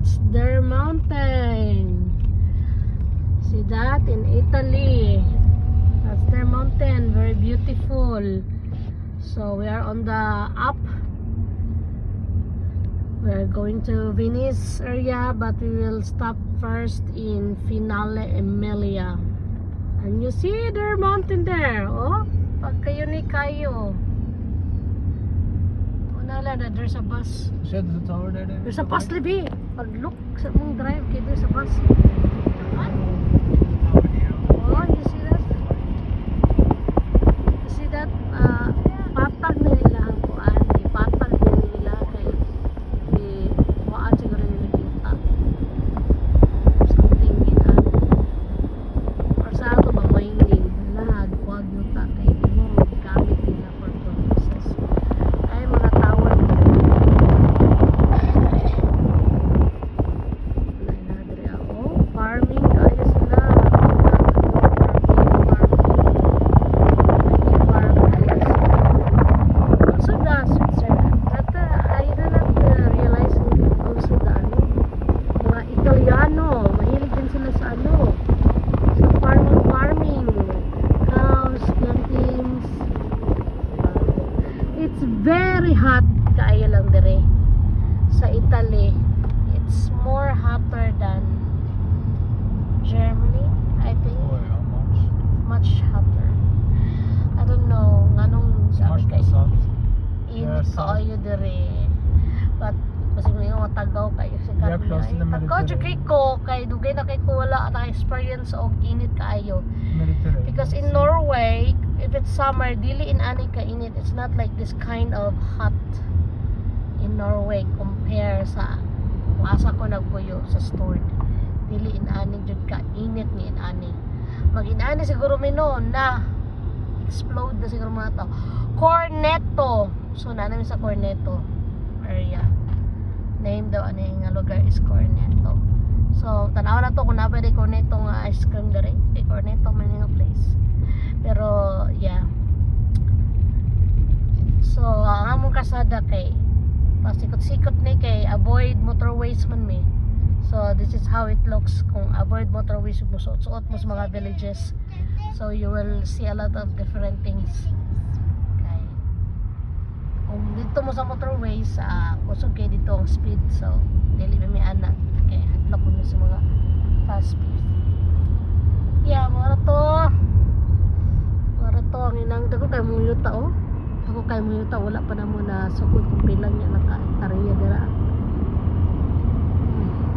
That's their mountain. See that in Italy. That's their mountain. Very beautiful. So we are on the up. We're going to Venice area, but we will stop first in Finale Emilia. And you see their mountain there. Oh, pag kayo ni kayo. Unala na, there's a bus. There's a tower there. There's a bus, Libby. Pag look sa mong drive, kaya there's a bus. What? Oh, you see that? You see that? Patag na nila ang kuan. Ipatag na nila kay kuan siguro nila kita. Something ginan. Or sa ato ba winding? Lahat, kuwag yuta kay di mo gamit nila for purposes. Ay, mga tower. Farming kaya sila. Also the Switzerland. But I did not realize also the mga Italiano, mahilig din sila sa sa farming, cows, plantings. It's very hot kaya lang dire sa Italy. It's more hotter than Germany, I think. Oh, how much? Much hotter. I don't know nganong Much kay more soft. init kaayo dire. But kasi mo tagaw kayo sa Yeah, close to the Tagaw jud military. kay ko kay dugay na kay ko wala na experience og init kaayo. Military. Because in Norway, if it's summer, dili in ani ka init. It's not like this kind of hot in Norway compare sa kung asa ko nagpuyo sa store. Dili in ani jud ka init ni in ani. Mag in ani siguro minon na explode na siguro mga to. Corneto. So na namin sa Corneto area. Name daw ani nga lugar is Corneto. So tanaw na to kung napay Corneto nga ice cream dire. Corneto man nga place. Pero yeah. So ang among kasada kay pasikot-sikot ni kay avoid motorways man mi. So this is how it looks kung avoid motorways mo suot mo sa mga villages. So you will see a lot of different things. Okay. Kung dito mo sa motorways, kusog kay dito ang speed. So dili ba mi ana kay hadlok mo sa mga fast speed. Yeah, mura to. Mura to ang inang dako kay mo yuta oh. Ako kay mo yuta wala pa na mo na sugod kung pilang niya naka-tariya